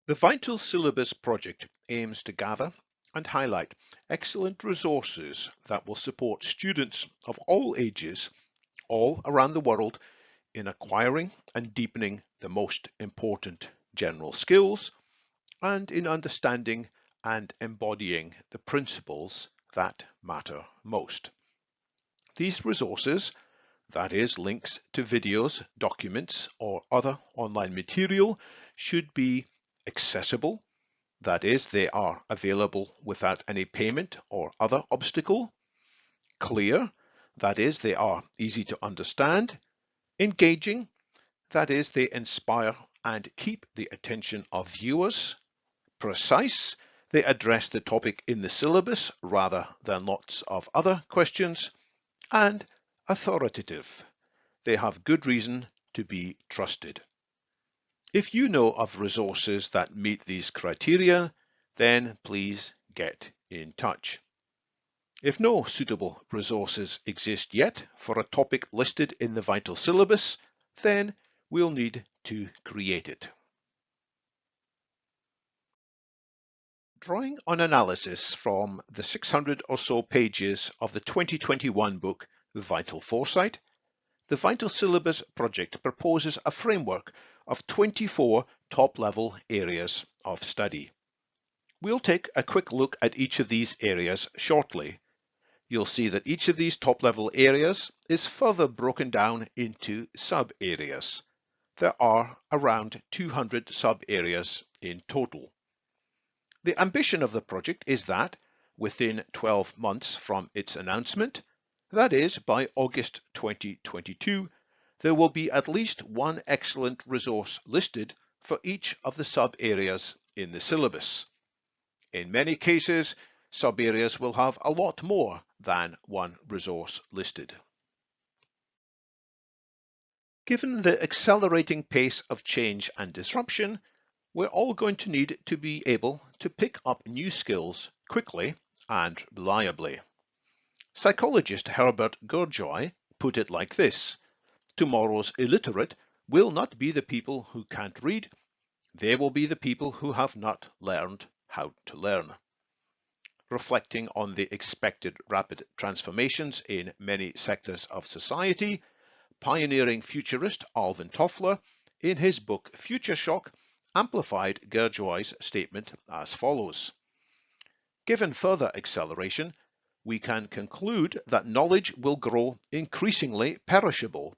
The Vital Syllabus project aims to gather and highlight excellent resources that will support students of all ages all around the world in acquiring and deepening the most important general skills and in understanding and embodying the principles that matter most. These resources, that is, links to videos, documents, or other online material, should be accessible, that is, they are available without any payment or other obstacle, clear, that is, they are easy to understand, engaging, that is, they inspire and keep the attention of viewers, precise, they address the topic in the syllabus rather than lots of other questions, and authoritative. They have good reason to be trusted. If you know of resources that meet these criteria, then please get in touch. If no suitable resources exist yet for a topic listed in the Vital Syllabus, then we'll need to create it. Drawing on analysis from the 600 or so pages of the 2021 book Vital Foresight, the Vital Syllabus project proposes a framework of 24 top-level areas of study. We'll take a quick look at each of these areas shortly. You'll see that each of these top-level areas is further broken down into sub-areas. There are around 200 sub-areas in total. The ambition of the project is that, within 12 months from its announcement, that is, by August 2022, there will be at least one excellent resource listed for each of the sub-areas in the syllabus. In many cases, sub-areas will have a lot more than one resource listed. Given the accelerating pace of change and disruption, we're all going to need to be able to pick up new skills quickly and reliably. Psychologist Herbert Gurdjieff put it like this: tomorrow's illiterate will not be the people who can't read, they will be the people who have not learned how to learn. Reflecting on the expected rapid transformations in many sectors of society, pioneering futurist Alvin Toffler, in his book Future Shock, amplified Gurdjieff's statement as follows: given further acceleration, we can conclude that knowledge will grow increasingly perishable.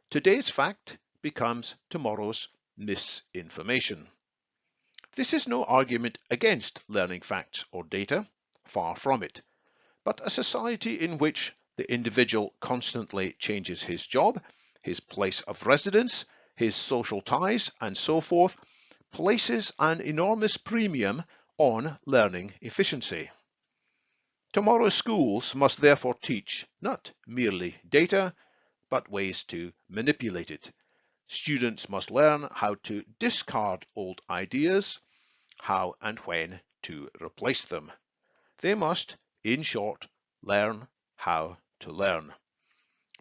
Today's fact becomes tomorrow's misinformation. This is no argument against learning facts or data, far from it, but a society in which the individual constantly changes his job, his place of residence, his social ties, and so forth, places an enormous premium on learning efficiency. Tomorrow's schools must therefore teach not merely data, but ways to manipulate it. Students must learn how to discard old ideas, how and when to replace them. They must, in short, learn how to learn.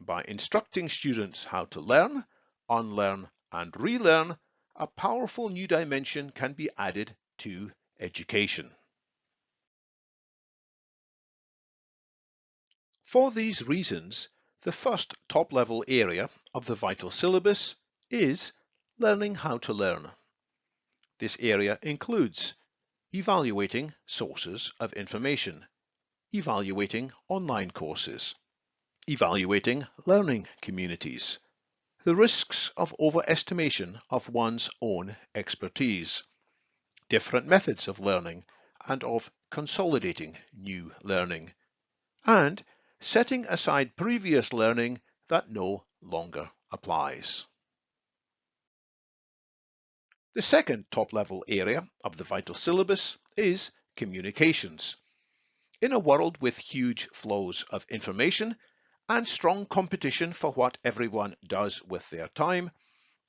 By instructing students how to learn, unlearn, and relearn, a powerful new dimension can be added to education. For these reasons, the first top-level area of the Vital Syllabus is learning how to learn. This area includes evaluating sources of information, evaluating online courses, evaluating learning communities, the risks of overestimation of one's own expertise, different methods of learning and of consolidating new learning, and setting aside previous learning that no longer applies. The second top-level area of the Vital Syllabus is communications. In a world with huge flows of information and strong competition for what everyone does with their time,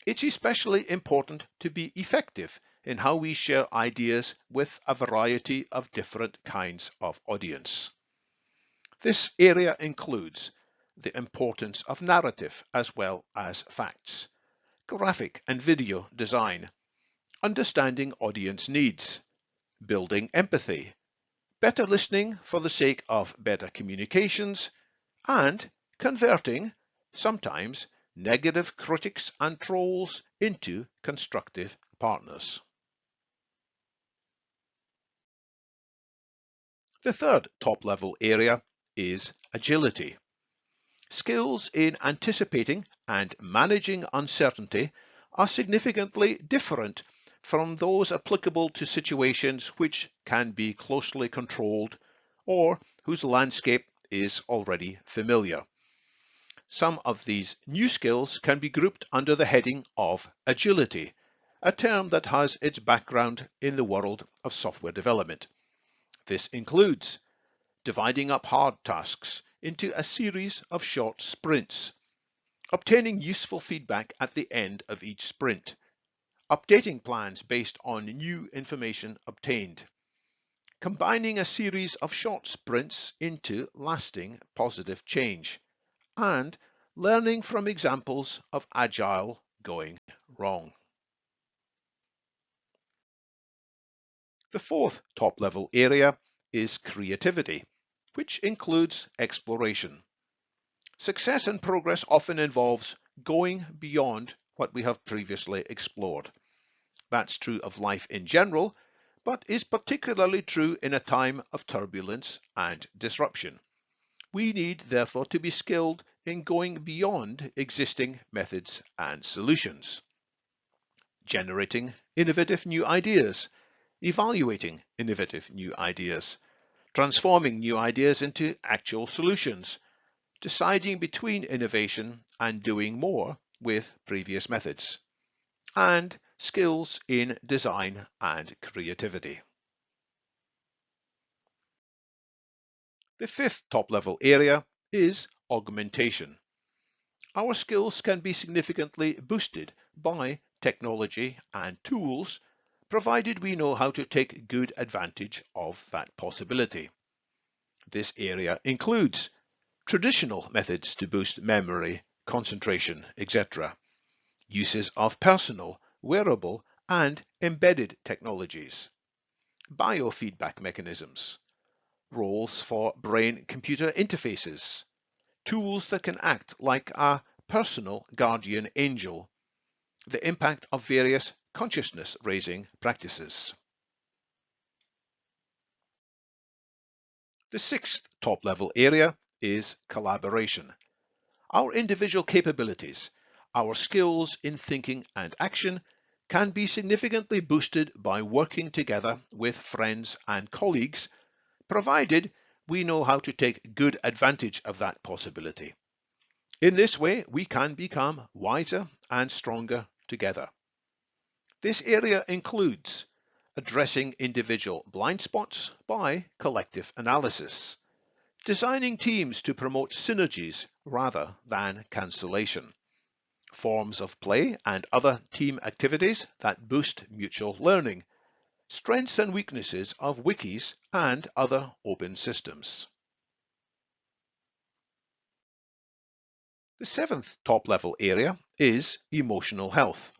it's especially important to be effective in how we share ideas with a variety of different kinds of audience. This area includes the importance of narrative as well as facts, graphic and video design, understanding audience needs, building empathy, better listening for the sake of better communications, and converting, sometimes, negative critics and trolls into constructive partners. The third top-level area is agility. Skills in anticipating and managing uncertainty are significantly different from those applicable to situations which can be closely controlled or whose landscape is already familiar. Some of these new skills can be grouped under the heading of agility, a term that has its background in the world of software development. This includes dividing up hard tasks into a series of short sprints, obtaining useful feedback at the end of each sprint, updating plans based on new information obtained, combining a series of short sprints into lasting positive change, and learning from examples of agile going wrong. The fourth top-level area is creativity, which includes exploration. Success and progress often involves going beyond what we have previously explored. That's true of life in general, but is particularly true in a time of turbulence and disruption. We need, therefore, to be skilled in going beyond existing methods and solutions, generating innovative new ideas, evaluating innovative new ideas, transforming new ideas into actual solutions, deciding between innovation and doing more with previous methods, and skills in design and creativity. The fifth top-level area is augmentation. Our skills can be significantly boosted by technology and tools, provided we know how to take good advantage of that possibility. This area includes traditional methods to boost memory, concentration, etc., uses of personal, wearable, and embedded technologies, biofeedback mechanisms, roles for brain-computer interfaces, tools that can act like a personal guardian angel, the impact of various consciousness-raising practices. The sixth top-level area is collaboration. Our individual capabilities, our skills in thinking and action, can be significantly boosted by working together with friends and colleagues, provided we know how to take good advantage of that possibility. In this way, we can become wiser and stronger together. This area includes addressing individual blind spots by collective analysis, designing teams to promote synergies rather than cancellation, forms of play and other team activities that boost mutual learning, strengths and weaknesses of wikis and other open systems. The seventh top-level area is emotional health.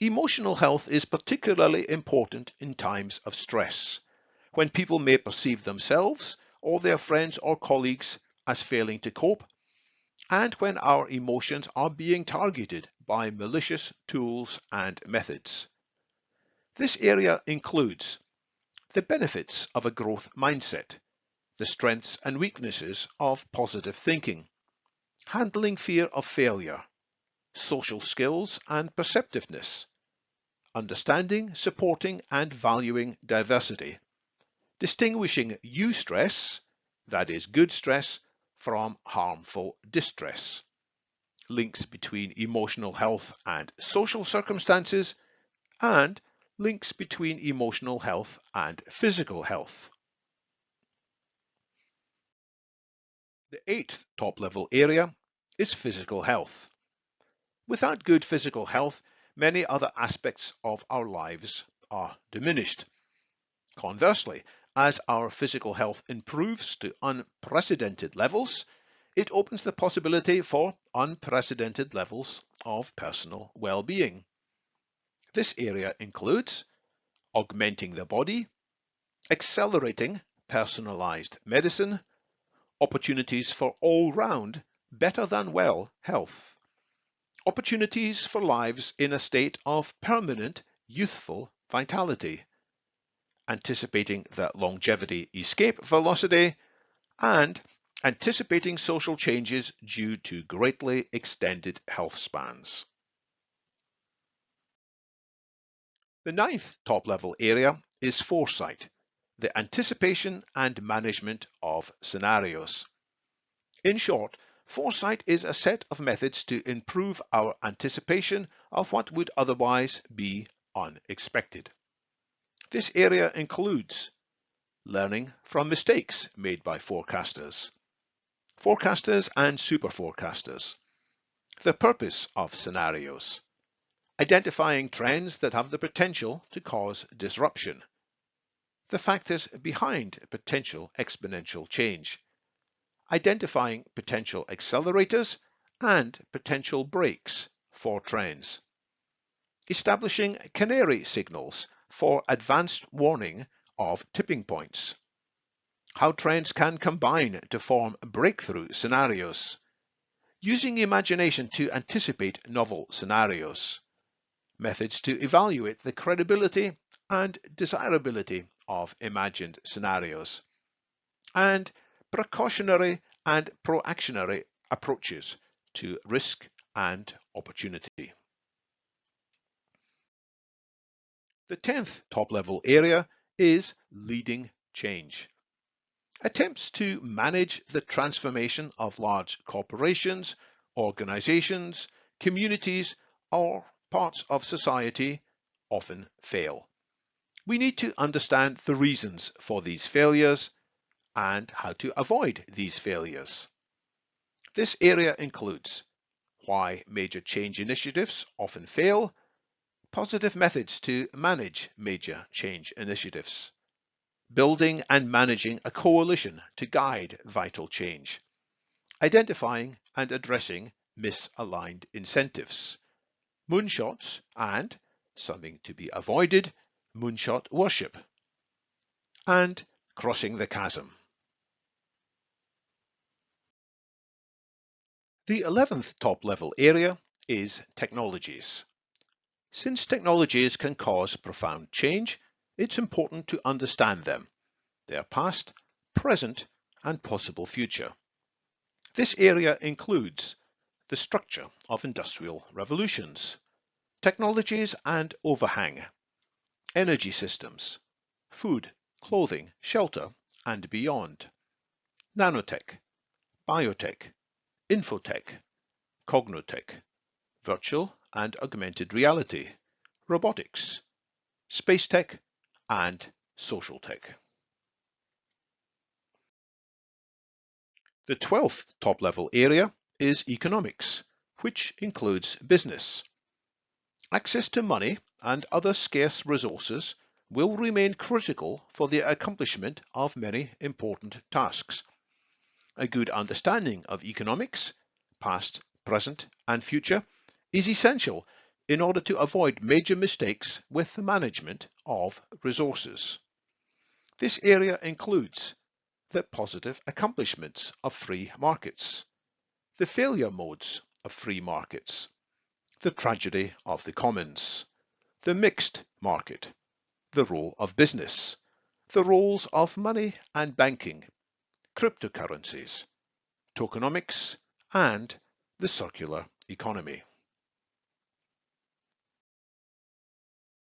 Emotional health is particularly important in times of stress, when people may perceive themselves or their friends or colleagues as failing to cope, and when our emotions are being targeted by malicious tools and methods. This area includes the benefits of a growth mindset, the strengths and weaknesses of positive thinking, handling fear of failure, social skills and perceptiveness, understanding, supporting and valuing diversity, distinguishing eustress, that is good stress, from harmful distress, links between emotional health and social circumstances, and links between emotional health and physical health. The eighth top-level area is physical health. Without good physical health, many other aspects of our lives are diminished. Conversely, as our physical health improves to unprecedented levels, it opens the possibility for unprecedented levels of personal well-being. This area includes augmenting the body, accelerating personalized medicine, opportunities for all-round, better than well health, opportunities for lives in a state of permanent youthful vitality, anticipating the longevity escape velocity, and anticipating social changes due to greatly extended health spans. The ninth top-level area is foresight, the anticipation and management of scenarios. In short, foresight is a set of methods to improve our anticipation of what would otherwise be unexpected. This area includes learning from mistakes made by forecasters and super forecasters, the purpose of scenarios, identifying trends that have the potential to cause disruption, the factors behind potential exponential change, identifying potential accelerators and potential brakes for trends, establishing canary signals for advanced warning of tipping points, how trends can combine to form breakthrough scenarios, using imagination to anticipate novel scenarios, methods to evaluate the credibility and desirability of imagined scenarios, and precautionary and proactionary approaches to risk and opportunity. The 10th top-level area is leading change. Attempts to manage the transformation of large corporations, organizations, communities, or parts of society often fail. We need to understand the reasons for these failures and how to avoid these failures. This area includes why major change initiatives often fail, positive methods to manage major change initiatives, building and managing a coalition to guide vital change, identifying and addressing misaligned incentives, moonshots and, something to be avoided, moonshot worship, and crossing the chasm. The 11th top-level area is technologies. Since technologies can cause profound change, it's important to understand them, their past, present, and possible future. This area includes the structure of industrial revolutions, technologies and overhang, energy systems, food, clothing, shelter, and beyond, nanotech, biotech, infotech, cognotech, virtual and augmented reality, robotics, space tech, and social tech. The 12th top-level area is economics, which includes business. Access to money and other scarce resources will remain critical for the accomplishment of many important tasks. A good understanding of economics, past, present, and future, is essential in order to avoid major mistakes with the management of resources. This area includes the positive accomplishments of free markets, the failure modes of free markets, the tragedy of the commons, the mixed market, the role of business, the roles of money and banking, cryptocurrencies, tokenomics, and the circular economy.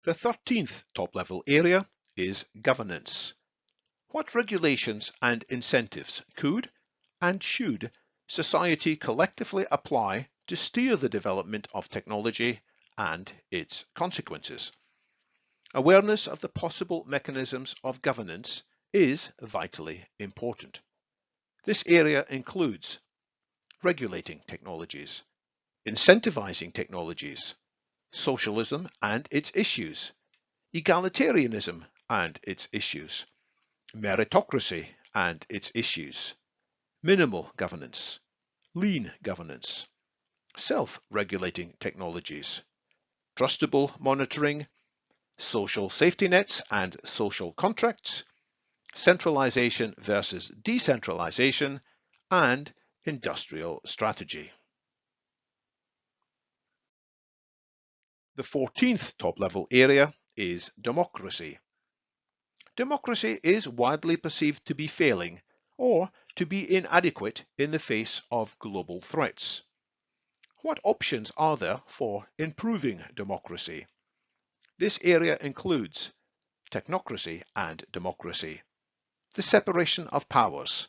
The 13th top-level area is governance. What regulations and incentives could and should society collectively apply to steer the development of technology and its consequences? Awareness of the possible mechanisms of governance is vitally important. This area includes regulating technologies, incentivizing technologies, socialism and its issues, egalitarianism and its issues, meritocracy and its issues, minimal governance, lean governance, self-regulating technologies, trustable monitoring, social safety nets and social contracts, centralization versus decentralization, and industrial strategy. The 14th top-level area is democracy. Democracy is widely perceived to be failing or to be inadequate in the face of global threats. What options are there for improving democracy? This area includes technocracy and democracy, the separation of powers,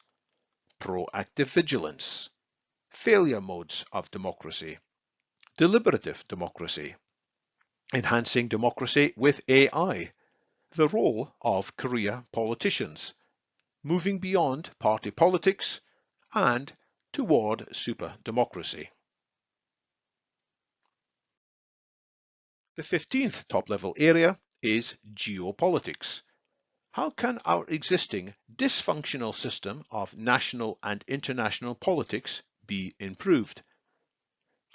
proactive vigilance, failure modes of democracy, deliberative democracy, enhancing democracy with AI, the role of career politicians, moving beyond party politics and toward super democracy. The 15th top-level area is geopolitics. How can our existing dysfunctional system of national and international politics be improved?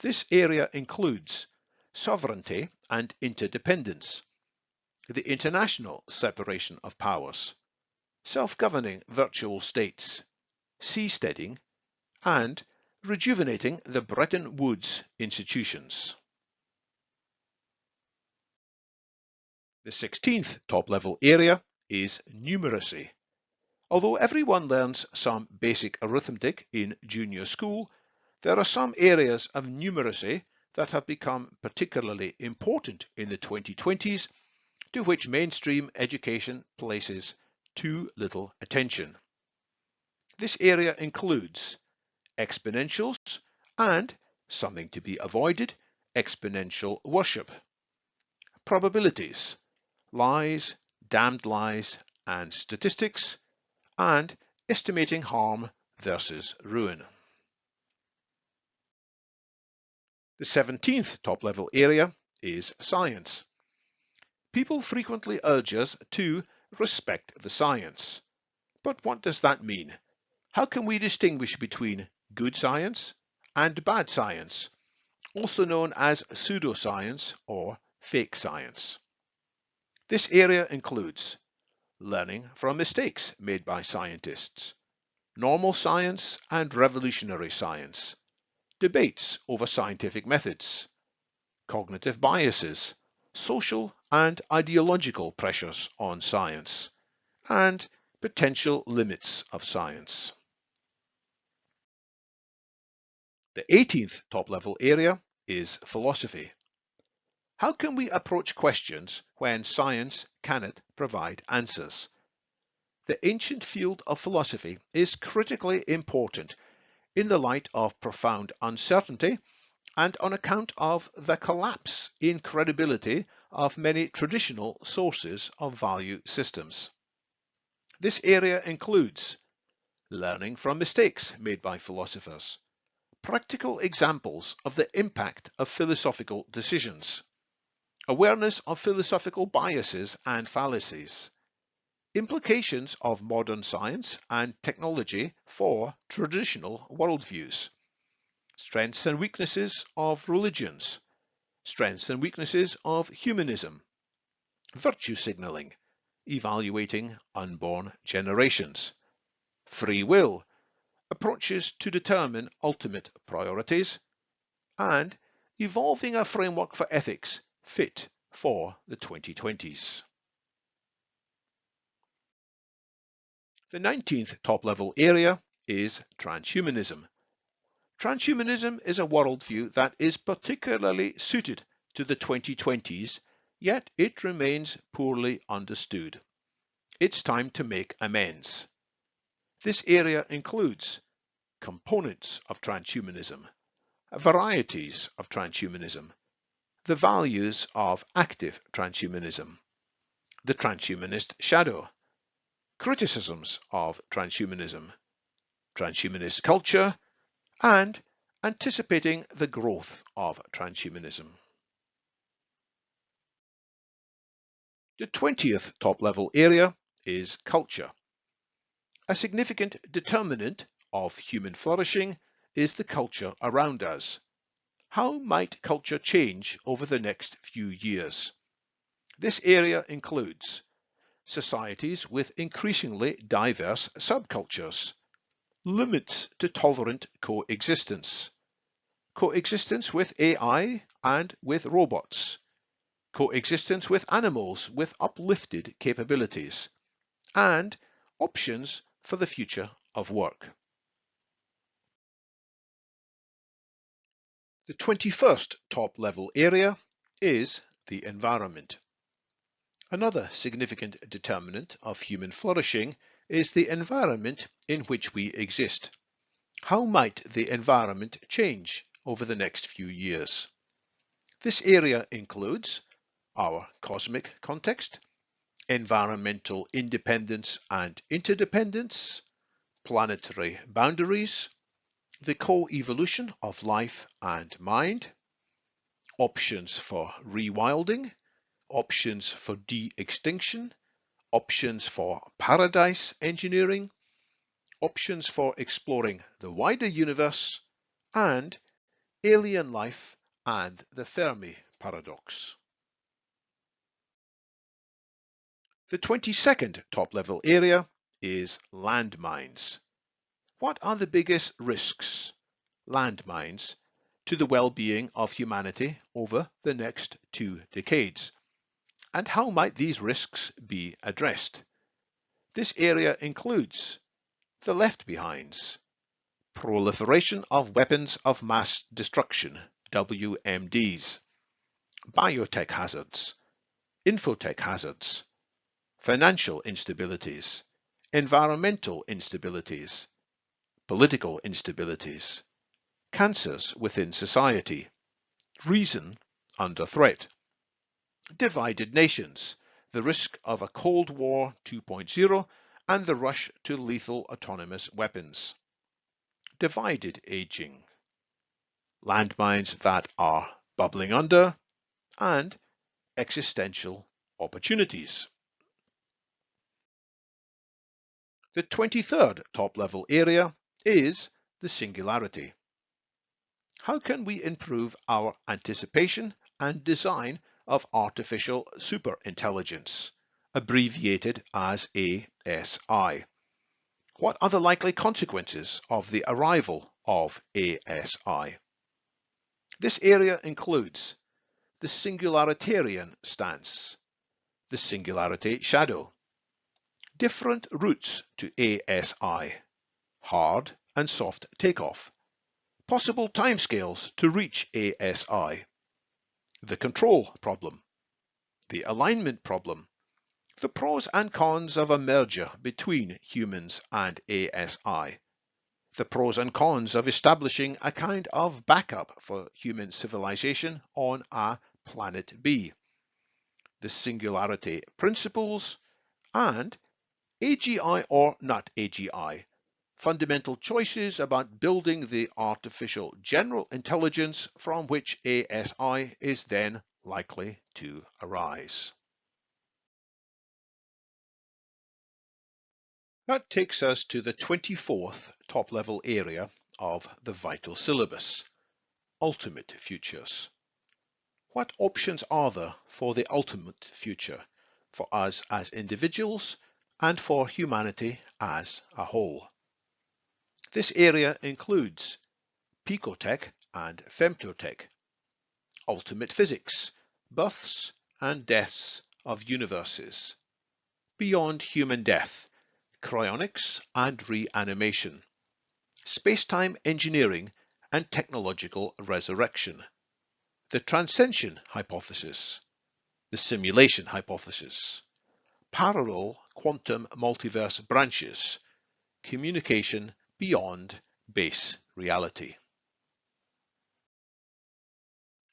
This area includes sovereignty and interdependence, the international separation of powers, self-governing virtual states, seasteading, and rejuvenating the Bretton Woods institutions. The 16th top-level area is numeracy. Although everyone learns some basic arithmetic in junior school, there are some areas of numeracy that have become particularly important in the 2020s, to which mainstream education places too little attention. This area includes exponentials and, something to be avoided, exponential worship, probabilities, lies, damned lies, and statistics, and estimating harm versus ruin. The 17th top-level area is science. People frequently urge us to respect the science. But what does that mean? How can we distinguish between good science and bad science, also known as pseudoscience or fake science? This area includes learning from mistakes made by scientists, normal science and revolutionary science, debates over scientific methods, cognitive biases, social and ideological pressures on science, and potential limits of science. The 18th top-level area is philosophy. How can we approach questions when science cannot provide answers? The ancient field of philosophy is critically important in the light of profound uncertainty and on account of the collapse in credibility of many traditional sources of value systems. This area includes learning from mistakes made by philosophers, practical examples of the impact of philosophical decisions, awareness of philosophical biases and fallacies, implications of modern science and technology for traditional worldviews, strengths and weaknesses of religions, strengths and weaknesses of humanism, virtue signaling, evaluating unborn generations, free will, approaches to determine ultimate priorities, and evolving a framework for ethics fit for the 2020s. The 19th top-level area is transhumanism. Transhumanism is a worldview that is particularly suited to the 2020s, yet it remains poorly understood. It's time to make amends. This area includes components of transhumanism, varieties of transhumanism, the values of active transhumanism, the transhumanist shadow, criticisms of transhumanism, transhumanist culture, and anticipating the growth of transhumanism. The 20th top-level area is culture. A significant determinant of human flourishing is the culture around us. How might culture change over the next few years? This area includes societies with increasingly diverse subcultures, limits to tolerant coexistence, coexistence with AI and with robots, coexistence with animals with uplifted capabilities, and options for the future of work. The 21st top-level area is the environment. Another significant determinant of human flourishing is the environment in which we exist. How might the environment change over the next few years? This area includes our cosmic context, environmental independence and interdependence, planetary boundaries, the co-evolution of life and mind, options for rewilding, options for de-extinction, options for paradise engineering, options for exploring the wider universe, and alien life and the Fermi paradox. The 22nd top-level area is landmines. What are the biggest risks, landmines, to the well-being of humanity over the next 2 decades? And how might these risks be addressed? This area includes the left behinds, proliferation of weapons of mass destruction, WMDs, biotech hazards, infotech hazards, financial instabilities, environmental instabilities, political instabilities, cancers within society, reason under threat, divided nations, the risk of a Cold War 2.0 and the rush to lethal autonomous weapons, divided aging, landmines that are bubbling under, and existential opportunities. The 23rd top-level area is the singularity. How can we improve our anticipation and design of artificial superintelligence, abbreviated as ASI? What are the likely consequences of the arrival of ASI? This area includes the singularitarian stance, the singularity shadow, different routes to ASI, hard and soft takeoff, possible timescales to reach ASI, the control problem, the alignment problem, the pros and cons of a merger between humans and ASI, the pros and cons of establishing a kind of backup for human civilization on a planet B, the singularity principles, and AGI or not AGI, fundamental choices about building the artificial general intelligence from which ASI is then likely to arise. That takes us to the 24th top-level area of the Vital Syllabus, ultimate futures. What options are there for the ultimate future, for us as individuals and for humanity as a whole? This area includes picotech and femtotech, ultimate physics, births and deaths of universes, beyond human death, cryonics and reanimation, space-time engineering and technological resurrection, the transcension hypothesis, the simulation hypothesis, parallel quantum multiverse branches, communication beyond base reality.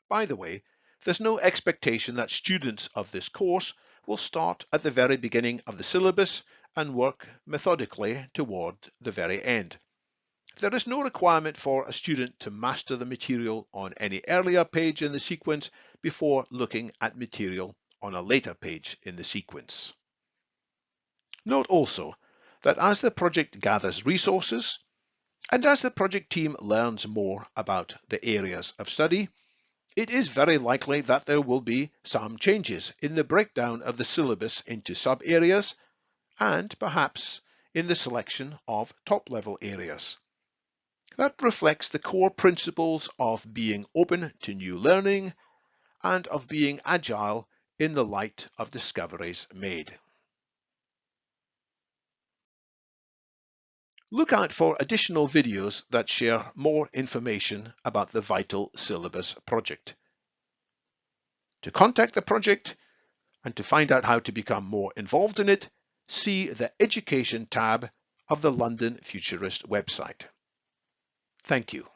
By the way, there's no expectation that students of this course will start at the very beginning of the syllabus and work methodically toward the very end. There is no requirement for a student to master the material on any earlier page in the sequence before looking at material on a later page in the sequence. Note also that as the project gathers resources, And as the project team learns more about the areas of study, it is very likely that there will be some changes in the breakdown of the syllabus into sub-areas and perhaps in the selection of top-level areas. That reflects the core principles of being open to new learning and of being agile in the light of discoveries made. Look out for additional videos that share more information about the Vital Syllabus project. To contact the project and to find out how to become more involved in it, see the Education tab of the London Futurist website. Thank you.